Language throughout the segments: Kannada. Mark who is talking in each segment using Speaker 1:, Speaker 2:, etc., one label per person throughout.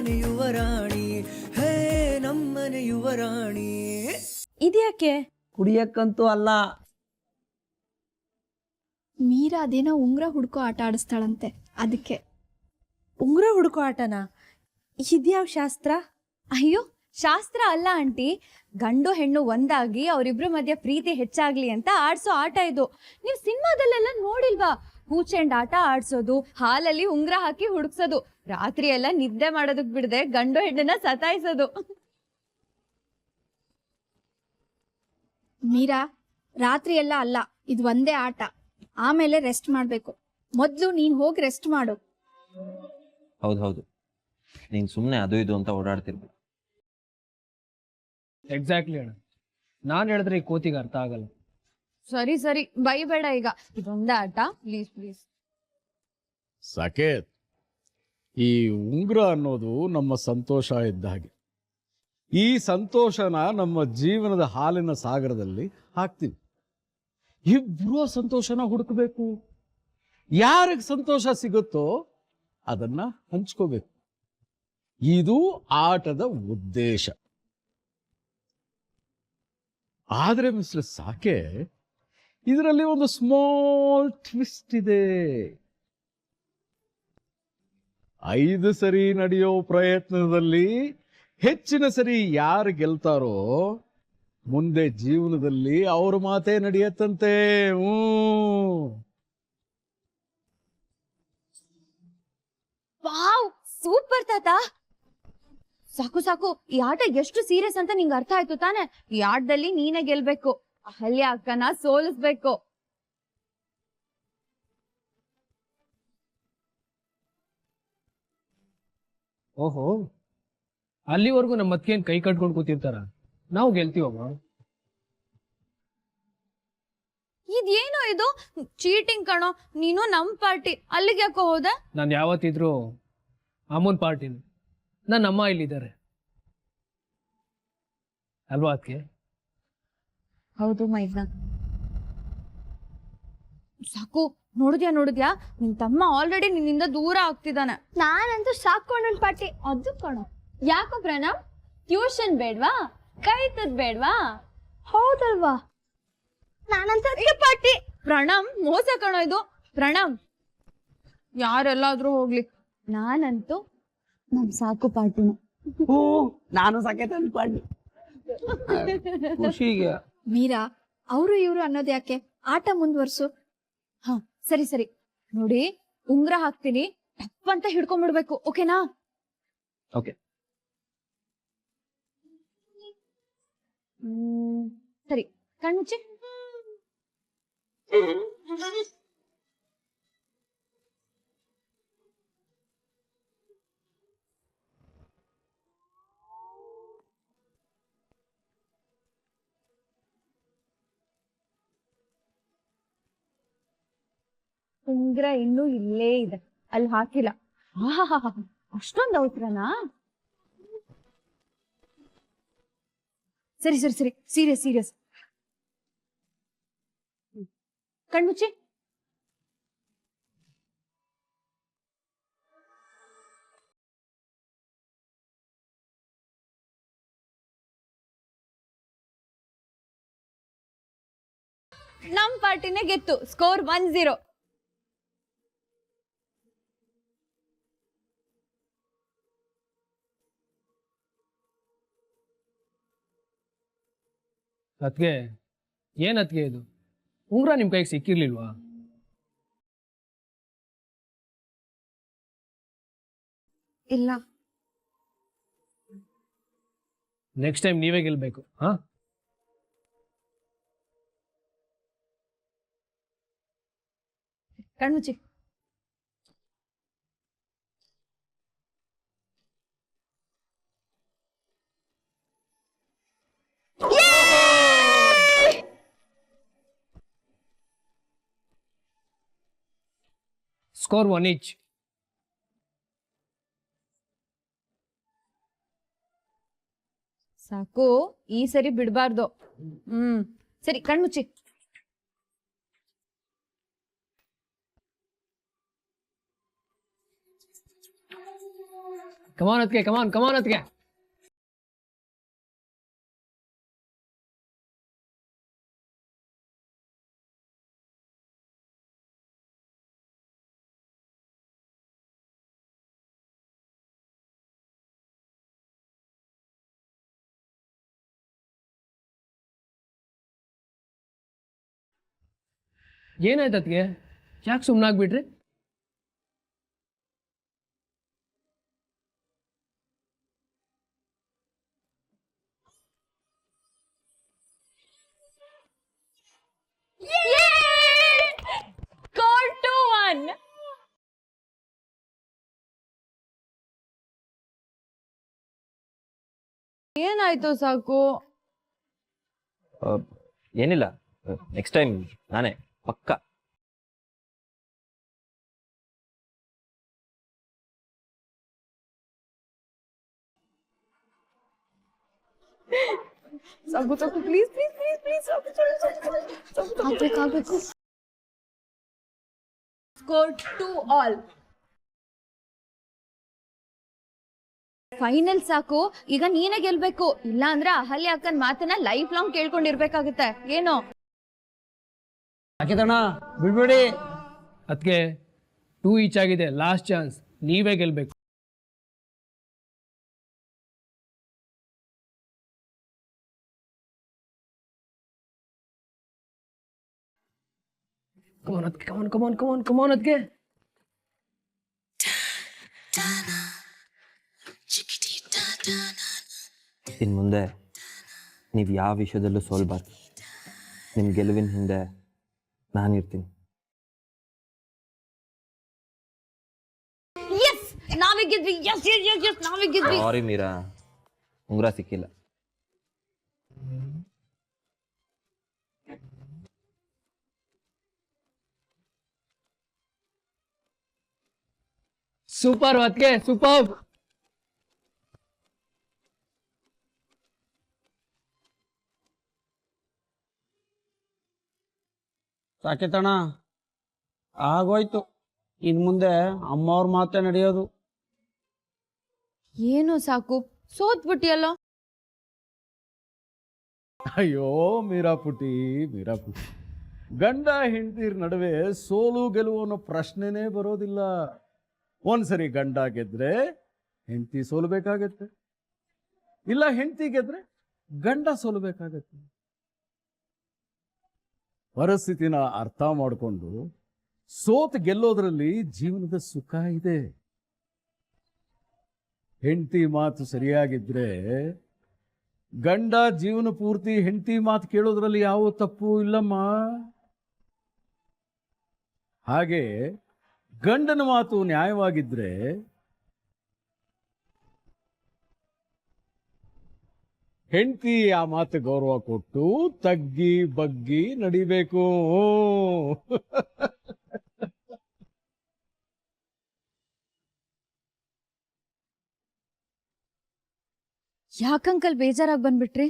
Speaker 1: ನಮ್ಮನೆ ಯುವರಾಣಿ, ಹೇ ನಮ್ಮನೆ ಯುವರಾಣಿ.
Speaker 2: ಇದ್ಯಾಕೆ?
Speaker 3: ಕುಡಿಯಕ್ಕಂತೂ ಅಲ್ಲ.
Speaker 4: ಮೀರಾ ಅದೇನೋ ಉಂಗ್ರ ಹುಡ್ಕೋ ಆಟ ಆಡಿಸ್ತಾಳಂತೆ, ಅದಕ್ಕೆ.
Speaker 2: ಉಂಗ್ರ ಹುಡುಕೋ ಆಟನಾ? ಇದ್ಯಾವ ಶಾಸ್ತ್ರ?
Speaker 5: ಅಯ್ಯೋ, ಶಾಸ್ತ್ರ ಅಲ್ಲ ಆಂಟಿ. ಗಂಡು ಹೆಣ್ಣು ಒಂದಾಗಿ ಅವರಿಬ್ರ ಮಧ್ಯೆ ಪ್ರೀತಿ ಹೆಚ್ಚಾಗ್ಲಿ ಅಂತ ಆಡ್ಸೋ ಆಟ ಇದು. ನೀವು ಸಿನಿಮಾದಲ್ಲೆಲ್ಲ ನೋಡಿಲ್ವಾ? ಹೂಚೆಂಡ್ ಆಟ ಆಡ್ಸೋದು, ಹಾಲಲ್ಲಿ ಉಂಗ್ರ ಹಾಕಿ ಹುಡುಕ್ಸೋದು, ರಾತ್ರಿ ಎಲ್ಲ ನಿದ್ದೆ ಮಾಡೋದಕ್ ಬಿಡದೆ ಗಂಡು ಹೆಣ್ಣನ್ನ ಸತಾಯಿಸೋದು.
Speaker 4: ಮೀರಾ, ರಾತ್ರಿ ಎಲ್ಲ ಅಲ್ಲ, ಇದು ಒಂದೇ ಆಟ. ಆಮೇಲೆ ರೆಸ್ಟ್ ಮಾಡ್ಬೇಕು. ಮೊದ್ಲು ನೀನ್ ಹೋಗಿ ರೆಸ್ಟ್ ಮಾಡು.
Speaker 6: ಹೌದು, ನೀನ್ ಸುಮ್ನೆ ಅದು ಇದು ಅಂತ ಓಡಾಡ್ತಿರ್ಬೇಕು.
Speaker 3: ಎಕ್ಸಾಕ್ಟ್ಲಿ ಅಣ್ಣ, ನಾನ್ ಹೇಳಿದ್ರೆ ಈ ಕೋತಿಗೆ ಅರ್ಥ ಆಗಲ್ಲ.
Speaker 5: ಸರಿ ಸರಿ, ಬೈಬೇಡ ಈಗ. ಇದೊಂದೇ ಆಟ, ಪ್ಲೀಸ್ ಪ್ಲೀಸ್.
Speaker 7: ಸಾಕೇತ್, ಈ ಉಂಗುರ ಅನ್ನೋದು ನಮ್ಮ ಸಂತೋಷ ಇದ್ದ ಹಾಗೆ. ಈ ಸಂತೋಷನ ನಮ್ಮ ಜೀವನದ ಹಾಲಿನ ಸಾಗರದಲ್ಲಿ ಹಾಕ್ತೀವಿ. ಇಬ್ರು ಸಂತೋಷನ ಹುಡುಕಬೇಕು. ಯಾರಿಗೆ ಸಂತೋಷ ಸಿಗುತ್ತೋ ಅದನ್ನ ಹಂಚ್ಕೋಬೇಕು. ಇದು ಆಟದ ಉದ್ದೇಶ. ಆದ್ರೆ ಮಿಸ್ಟರ್ ಸಾಕೆ, ಇದರಲ್ಲಿ ಒಂದು ಸ್ಮಾಲ್ ಟ್ವಿಸ್ಟ್ ಇದೆ. 5 ಸರಿ ನಡೆಯೋ ಪ್ರಯತ್ನದಲ್ಲಿ ಹೆಚ್ಚಿನ ಸರಿ ಯಾರು ಗೆಲ್ತಾರೋ ಮುಂದೆ ಜೀವನದಲ್ಲಿ ಅವ್ರ ಮಾತೇ ನಡೆಯತ್ತಂತೆ.
Speaker 5: ವಾವ್, ಸೂಪರ್ ತಾತ. ಸಾಕು ಸಾಕು, ಈ ಆಟ ಎಷ್ಟು ಸೀರಿಯಸ್ ಅಂತ ನಿಂಗೆ ಅರ್ಥ ಆಯ್ತು ತಾನೆ? ಈ ಆಟದಲ್ಲಿ ನೀನೇ ಗೆಲ್ಬೇಕು, ಅಹಲ್ಯ ಅಕ್ಕನ ಸೋಲಿಸ್ಬೇಕು.
Speaker 3: ಓಹೋ, ಅಲ್ಲಿವರೆಗೂ ನಮ್ಮ ಅತ್ತಿಗೆನ್ ಕೈ ಕಟ್ಕೊಂಡು ಕೂತಿರ್ತಾರ, ನಾವು ಗೆಲ್ತೀವಮ್ಮ.
Speaker 5: ಇದೇನೋ ಇದು ಚೀಟಿಂಗ್ ಕಣೋ. ನೀನು ನಮ್ ಪಾರ್ಟಿ, ಅಲ್ಲಿಗೆ ಯಾಕೋ ಹೋದೆ?
Speaker 3: ನಾನು ಯಾವತ್ತಿದ್ರು ಅಮ್ಮನ್ ಪಾರ್ಟಿನ. ನನ್ನ ಅಮ್ಮ ಇಲ್ಲಿದ್ದಾರೆ ಅಲ್ವಾ ಅದಕ್ಕೆ?
Speaker 5: ಹೌದು ಮೈದ್ನ. ಸಾಕು, ನೋಡಿದ್ಯಾ ನಿನ್ ತಮ್ಮ ಆಲ್ರೆಡಿ ನಿನ್ನಿಂದ ದೂರ ಆಗ್ತಿದ್ದಾನೆ.
Speaker 4: ನಾನಂತೂ ಸಾಕೊಂಡ್ ಪಾರ್ಟಿ ಅದು ಕಣೋ.
Speaker 5: ಯಾಕೋ ಪ್ರಣಮ್, ಟ್ಯೂಷನ್ ಬೇಡ್ವಾ? ಕೈತದ್ ಬೇಡ್ವಾ?
Speaker 4: ಹೌದಲ್ವಾ? ನಾನಂತ ಪಾರ್ಟಿ.
Speaker 5: ಪ್ರಣಮ್, ಮೋಸ ಕಣೋ ಇದು. ಪ್ರಣಮ್, ಯಾರೆಲ್ಲಾದ್ರೂ ಹೋಗ್ಲಿ, ನಾನಂತೂ ನಮ್ ಸಾಕು ಪಾರ್ಟಿನ.
Speaker 3: ನಾನು ಸಾಕೇತ ಪಾರ್ಟಿ. ಖುಷಿಗೆ
Speaker 4: ಮೀರಾ, ಅವರು ಇವರು ಅನ್ನೋದು ಯಾಕೆ? ಆಟ ಮುಂದುವರ್ಸು.
Speaker 5: ಹಾ ಸರಿ ಸರಿ. ನೋಡಿ, ಉಂಗ್ರ ಹಾಕ್ತೀನಿ, ಟಪ್ ಅಂತ ಹಿಡ್ಕೊಂಡ್ಬಿಡ್ಬೇಕು, ಓಕೆನಾ?
Speaker 6: ಓಕೆ.
Speaker 5: ಸರಿ, ಕಣ್ಮುಚ್ಚಿ. ಉಂಗ್ರ ಇನ್ನೂ ಇಲ್ಲೇ ಇದೆ, ಅಲ್ಲಿ ಹಾಕಿಲ್ಲ. ಅಷ್ಟೊಂದು ಅವಸರನಾ? ಸರಿ ಸರಿ ಸರಿ, ಸೀರಿಯಸ್ ಸೀರಿಯಸ್. ಕಣ್ಮುಚ್ಚಿ. ನಮ್ ಪಾರ್ಟಿನೇ ಗೆತ್ತು, ಸ್ಕೋರ್ 1-0.
Speaker 3: ಅದ್ಗೆ ಏನ್ ಅದ್ಗೆ ಇದು ಉಂಗ್ರ ನಿಮ್ ಕೈಗೆ ಸಿಕ್ಕಿರ್ಲಿಲ್ವಾ?
Speaker 5: ಇಲ್ಲ.
Speaker 3: ನೆಕ್ಸ್ಟ್ ಟೈಮ್ ನೀವೇ ಗೆಲ್ಬೇಕು. ಹಾ,
Speaker 5: ಕಣ್ಮುಚ್ಚಿ.
Speaker 3: Score 1 each.
Speaker 5: ಸಾಕು, ಈ ಸರಿ ಬಿಡಬಾರ್ದು. ಸರಿ, ಕಣ್ಮುಚ್ಚಿ.
Speaker 3: ಕಮಾನ್ ಅತ್ಗೆ, ಕಮಾನ್ ಅತ್ಗೆ. ಏನಾಯ್ತು ಅತ್ಗೆ? ಯಾಕೆ ಸುಮ್ಮನಾಗ್ಬಿಟ್ರಿ?
Speaker 5: Score 2-1. ಏನಾಯ್ತು ಸಾಕು?
Speaker 6: ಏನಿಲ್ಲ, ನೆಕ್ಸ್ಟ್ ಟೈಮ್ ನಾನೇ ಪಕ್ಕ.
Speaker 5: ಸಾಕು ಪ್ಲೀಸ್
Speaker 4: ಆಗ್ಬೇಕು.
Speaker 5: Score 2-all. ಫೈನಲ್ ಸಾಕು, ಈಗ ನೀನೇ ಗೆಲ್ಬೇಕು, ಇಲ್ಲ ಅಂದ್ರೆ ಅಹಲ್ಯ ಅಕ್ಕನ್ ಮಾತನ್ನ ಲೈಫ್ ಲಾಂಗ್ ಕೇಳ್ಕೊಂಡಿರ್ಬೇಕಾಗತ್ತೆ. ಏನೋ
Speaker 3: ಸಾಕಿತಣ್ಣ, ಬಿಡ್ಬೇಡಿ. ಅದ್ಕೆ 2 ಈಚ್ ಆಗಿದೆ, ಲಾಸ್ಟ್ ಚಾನ್ಸ್, ನೀವೇ ಗೆಲ್ಬೇಕು. ಕಮಾನ್ ಅದ್ಕೆ.
Speaker 6: ಇನ್ನು ಮುಂದೆ ನೀವು ಯಾವ ವಿಷಯದಲ್ಲೂ ಸೋಲ್ಬಾರ್ದು. ನಿಮ್ಮ ಗೆಲುವಿನ ಹಿಂದೆ ನಾನಿರ್ತೀನಿ.
Speaker 5: ನಾವೇ ಗೆದ್ವಿ. ನಾವೇ ಗೆದ್ವಿ.
Speaker 6: ಸಾರಿ ಮೀರಾ, ಉಂಗುರ ಸಿಕ್ಕಿಲ್ಲ.
Speaker 3: ಸೂಪರ್ ಅದ್ಕೆ, ಸೂಪರ್.
Speaker 8: ಸಾಕೇತಣ್ಣ, ಆಗೋಯ್ತು. ಇನ್ನು ಮುಂದೆ ಅಮ್ಮವ್ರ ಮಾತೇ ನಡೆಯೋದು.
Speaker 5: ಏನು ಸಾಕು, ಸೋತ್ಬಿಟ್ಟಿಯಲ್ಲ.
Speaker 7: ಅಯ್ಯೋ ಮೀರಾಪುಟಿ, ಗಂಡ ಹೆಂಡತಿರ ನಡುವೆ ಸೋಲು ಗೆಲುವು ಅನ್ನೋ ಪ್ರಶ್ನೆನೇ ಬರೋದಿಲ್ಲ. ಒಂದ್ಸರಿ ಗಂಡ ಗೆದ್ರೆ ಹೆಂಡತಿ ಸೋಲ್ಬೇಕಾಗತ್ತೆ, ಇಲ್ಲ ಹೆಂಡತಿ ಗೆದ್ರೆ ಗಂಡ ಸೋಲ್ಬೇಕಾಗತ್ತೆ. ಪರಿಸ್ಥಿತಿನ ಅರ್ಥ ಮಾಡಿಕೊಂಡು ಸೋತ್ ಗೆಲ್ಲೋದ್ರಲ್ಲಿ ಜೀವನದ ಸುಖ ಇದೆ. ಹೆಂಡತಿ ಮಾತು ಸರಿಯಾಗಿದ್ರೆ ಗಂಡ ಜೀವನ ಪೂರ್ತಿ ಹೆಂಡತಿ ಮಾತು ಕೇಳೋದ್ರಲ್ಲಿ ಯಾವ ತಪ್ಪು ಇಲ್ಲಮ್ಮ. ಹಾಗೆ ಗಂಡನ ಮಾತು ನ್ಯಾಯವಾಗಿದ್ರೆ ಹೆಂಡತಿ ಆ ಮಾತು ಗೌರವ ಕೊಟ್ಟು ತಗ್ಗಿ ಬಗ್ಗಿ ನಡಿಬೇಕು.
Speaker 5: ಯಾಕಂಕಲ್ ಬೇಜಾರಾಗಿ ಬಂದ್ಬಿಟ್ರಿ?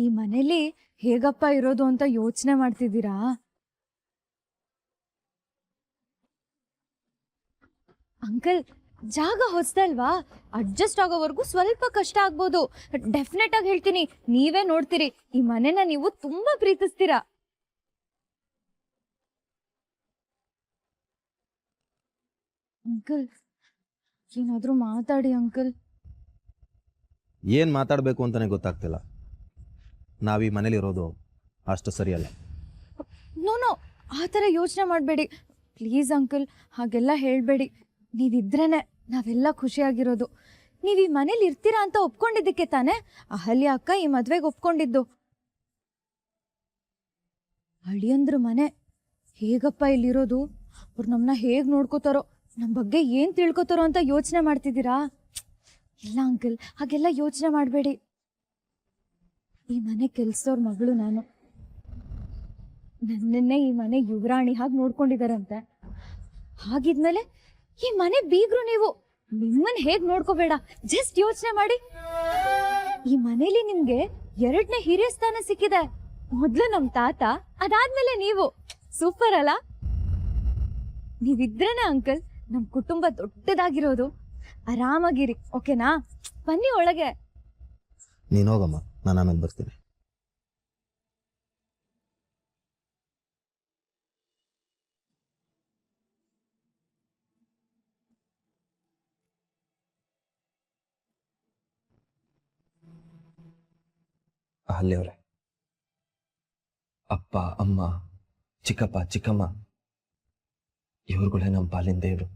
Speaker 5: ಈ ಮನೇಲಿ ಹೇಗಪ್ಪ ಇರೋದು ಅಂತ ಯೋಚನೆ ಮಾಡ್ತಿದ್ದೀರಾ? ಅಂಕಲ್, ಜಾಗ ಹೊಸದಲ್ವಾ, ಅಡ್ಜಸ್ಟ್ ಆಗೋವರೆಗೂ ಸ್ವಲ್ಪ ಕಷ್ಟ ಆಗ್ಬೋದು. ಡೆಫಿನೆಟ್ ಆಗಿ ಹೇಳ್ತೀನಿ, ನೀವೇ ನೋಡ್ತೀರಿ, ಈ ಮನೆನ ನೀವು ತುಂಬಾ ಪ್ರೀತಿಸ್ತೀರಾ. ಅಂಕಲ್, ಏನಾದ್ರೂ ಮಾತಾಡಿ ಅಂಕಲ್.
Speaker 6: ಏನು ಮಾತಾಡಬೇಕು ಅಂತಾನೆ ಗೊತ್ತಾಗ್ತಿಲ್ಲ. ನಾವು ಈ ಮನೇಲಿ ಇರೋದು ಅಷ್ಟು ಸರಿಯಲ್ಲ.
Speaker 5: ನೋ, ಆ ಥರ ಯೋಚನೆ ಮಾಡಬೇಡಿ ಪ್ಲೀಸ್ ಅಂಕಲ್, ಹಾಗೆಲ್ಲ ಹೇಳಬೇಡಿ. ನೀವಿದ್ರೇನೆ ನಾವೆಲ್ಲ ಖುಷಿಯಾಗಿರೋದು. ನೀವು ಈ ಮನೇಲಿ ಇರ್ತೀರಾ ಅಂತ ಒಪ್ಕೊಂಡಿದ್ದಕ್ಕೆ ತಾನೇ ಅಹಲ್ಯ ಅಕ್ಕ ಈ ಮದ್ವೆಗೆ ಒಪ್ಕೊಂಡಿದ್ದು. ಅಳಿಯಂದ್ರ ಮನೆ, ಹೇಗಪ್ಪ ಇಲ್ಲಿರೋದು, ಅವ್ರು ನಮ್ಮನ್ನ ಹೇಗೆ ನೋಡ್ಕೋತಾರೋ, ನಮ್ಮ ಬಗ್ಗೆ ಏನು ತಿಳ್ಕೊತಾರೋ ಅಂತ ಯೋಚನೆ ಮಾಡ್ತಿದ್ದೀರಾ? ಇಲ್ಲ ಅಂಕಲ್, ಹಾಗೆಲ್ಲ ಯೋಚನೆ ಮಾಡಬೇಡಿ. ಈ ಮನೆ ಕೆಲ್ಸದವ್ರ ಮಗಳು ನಾನು. ನನ್ನನ್ನೇ ಈ ಮನೆ ಯುವರಾಣಿ ಹಾಗೆ ನೋಡ್ಕೊಂಡಿದಾರಂತೆ. ಹಾಗಿದ್ಮೇಲೆ ಈ ಮನೆ ಬೀಗ್ರು ನೀವು, ನಿಮ್ಮನ್ ಹೇಗ್ ನೋಡ್ಕೋಬೇಡ, ಜಸ್ಟ್ ಯೋಚನೆ ಮಾಡಿ. ಈ ಮನೇಲಿ ನಿಮ್ಗೆ 2ನೇ ಹಿರಿಯ ಸ್ಥಾನ ಸಿಕ್ಕಿದೆ. ಮೊದ್ಲು ನಮ್ ತಾತ, ಅದಾದ್ಮೇಲೆ ನೀವು. ಸೂಪರ್ ಅಲ್ಲ? ನೀವಿದ್ರೇನೆ ಅಂಕಲ್ ನಮ್ ಕುಟುಂಬ ದೊಡ್ಡದಾಗಿರೋದು. ಆರಾಮಾಗಿರಿ, ಓಕೆನಾ? ಬನ್ನಿ ಒಳಗೆ.
Speaker 6: ನೀನು ಹೋಗಮ್ಮ, ನಾನು ಆಮೇಲೆ ಬರ್ತೀನಿ. ಅಲ್ಲಿಯವರೇ, ಅಪ್ಪ ಅಮ್ಮ ಚಿಕ್ಕಪ್ಪ ಚಿಕ್ಕಮ್ಮ ಇವ್ರುಗಳೇ ನಮ್ಮ ಪಾಲಿನ ದೇವರು.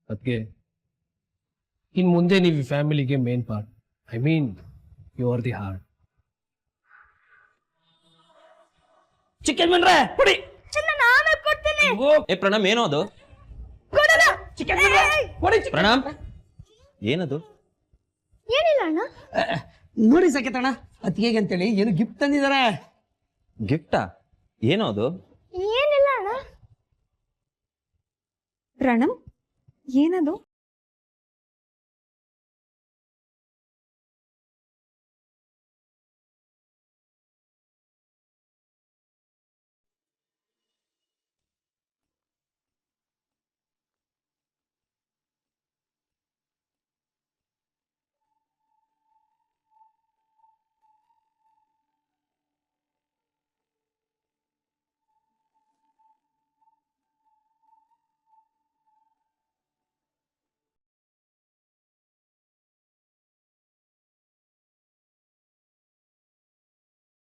Speaker 3: ಅದಕ್ಕೆ ಇನ್ ಮುಂದೆ ನೀವು ಈ ಫ್ಯಾಮಿಲಿಗೆ main part. I mean you are the heart.
Speaker 8: Chicken ಬಂದ್ರೆ ಕೊಡಿ.
Speaker 6: ಏ ಪ್ರಣಮ್, ಏನೋ ಅದು? ಪ್ರಣಮ್, ಏನದು?
Speaker 4: ಏನಿಲ್ಲ ಅಣ್ಣ.
Speaker 8: ನೋಡಿ ಸಾಕೇತಣ್ಣ, ಅತ್ತಿಗೆಗೆ ಅಂತೇಳಿ ಏನು ಗಿಫ್ಟ್ ತಂದಿದ್ದಾರೆ.
Speaker 6: ಗಿಫ್ಟಾ? ಏನೋ ಅದು?
Speaker 4: ಏನಿಲ್ಲ ಅಣ್ಣ.
Speaker 5: ಪ್ರಣಮ್, ಏನದು?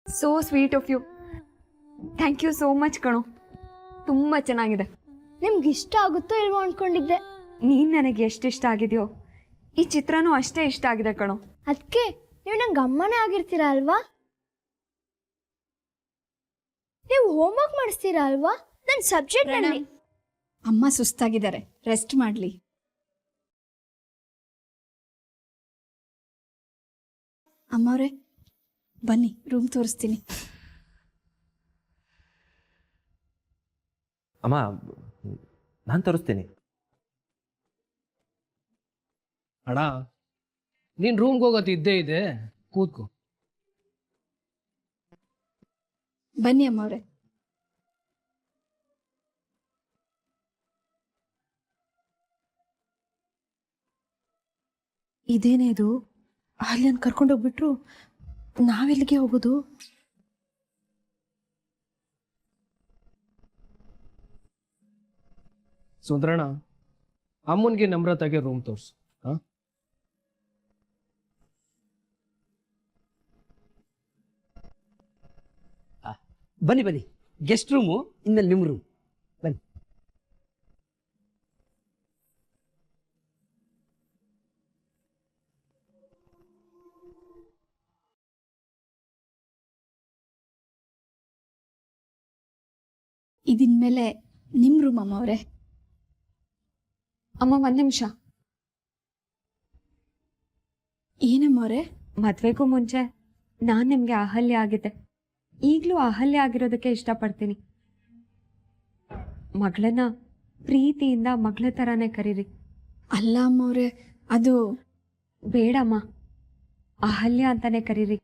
Speaker 9: So sweet of you. Thank you so much ಕಣೋ. ತುಂಬ ಚೆನ್ನಾಗಿದೆ.
Speaker 4: ನಿಮ್ಗೆ ಇಷ್ಟ ಆಗುತ್ತೋ ಇಲ್ವೋ ಅನ್ಕೊಂಡಿದ್ದೆ.
Speaker 9: ನೀನು ನನಗೆ ಎಷ್ಟು ಇಷ್ಟ ಆಗಿದೆಯೋ ಈ ಚಿತ್ರನೂ ಅಷ್ಟೇ ಇಷ್ಟ ಆಗಿದೆ ಕಣೋ.
Speaker 4: ಅದಕ್ಕೆ ನೀವು ನಂಗೆ ಅಮ್ಮನೇ ಆಗಿರ್ತೀರಾ ಅಲ್ವಾ? ನೀವು ಹೋಮ್ವರ್ಕ್ ಮಾಡಿಸ್ತೀರಾ ಅಲ್ವಾ? ನನ್ನ ಸಬ್ಜೆಕ್ಟ್ ಅಲ್ಲಿ. ಅಮ್ಮ ಸುಸ್ತಾಗಿದ್ದಾರೆ, ರೆಸ್ಟ್ ಮಾಡಲಿ. ಅಮ್ಮವ್ರೆ ಬನ್ನಿ, ರೂಮ್ ತೋರಿಸ್ತೀನಿ.
Speaker 6: ಅಮ್ಮ, ನಾನು ತೋರಿಸ್ತೀನಿ.
Speaker 3: ಅಣ್ಣ, ನೀನ್ ರೂಮ್ಗೆ ಹೋಗೋದು ಇದ್ದೇ ಇದೆ, ಕೂತ್ಕೋ.
Speaker 4: ಬನ್ನಿ ಅಮ್ಮವ್ರೆ.
Speaker 2: ಇದೇನೇ ಇದು? ಅಲ್ಲಿಯನ್ ಕರ್ಕೊಂಡೋಗ್ಬಿಟ್ರು, ನಾವೆಲ್ಲಿಗೆ ಹೋಗೋದು?
Speaker 3: ಸುಂದರಣ್ಣ, ಅಮ್ಮನ್ಗೆ ನಮ್ರತಾಗೆ ರೂಮ್ ತೋರ್ಸು.
Speaker 8: ಬನ್ನಿ ಬನ್ನಿ, ಗೆಸ್ಟ್ ರೂಮು, ಇನ್ಮೇಲೆ ನಿಮ್ಮ ರೂಮ್. ಬನ್ನಿ.
Speaker 4: ಇದಿನ್ಮೇಲೆ ನಿಮ್ಮ ರೂಮ್ ಅಮ್ಮವ್ರೆ.
Speaker 9: ಅಮ್ಮ ಒಂದು ನಿಮಿಷ.
Speaker 4: ಏನಮ್ಮವ್ರೆ?
Speaker 9: ಮದುವೆಗೂ ಮುಂಚೆ ನಾನು ನಿಮಗೆ ಅಹಲ್ಯ ಆಗಿದ್ದೆ. ಈಗಲೂ ಅಹಲ್ಯ ಆಗಿರೋದಕ್ಕೆ ಇಷ್ಟಪಡ್ತೀನಿ. ಮಗಳನ್ನ ಪ್ರೀತಿಯಿಂದ ಮಗಳ ಥರನೇ ಕರೀರಿ.
Speaker 4: ಅಲ್ಲ ಅಮ್ಮವ್ರೆ, ಅದು
Speaker 9: ಬೇಡಮ್ಮ, ಅಹಲ್ಯ ಅಂತಾನೆ ಕರೀರಿ.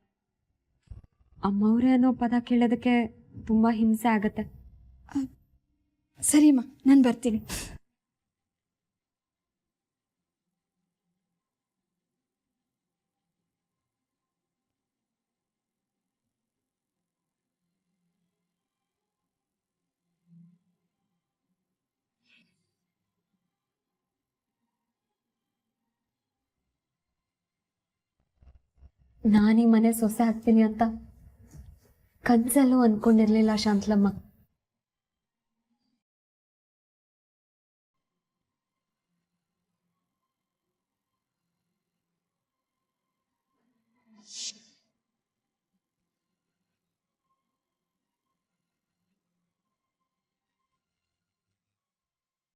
Speaker 9: ಅಮ್ಮವ್ರೆ ಅನ್ನೋ ಪದ ಕೇಳೋದಕ್ಕೆ ತುಂಬ ಹಿಂಸೆ ಆಗತ್ತೆ.
Speaker 4: ಸರಿಮ್ಮ, ನಾನು ಬರ್ತೀನಿ.
Speaker 9: ನಾನೀ ಮನೆ ಸೊಸೆ ಆಗ್ತೀನಿ ಅಂತ ಕನ್ಸಲ್ಲೂ ಅಂದ್ಕೊಂಡಿರ್ಲಿಲ್ಲ ಶಾಂತಲಮ್ಮ.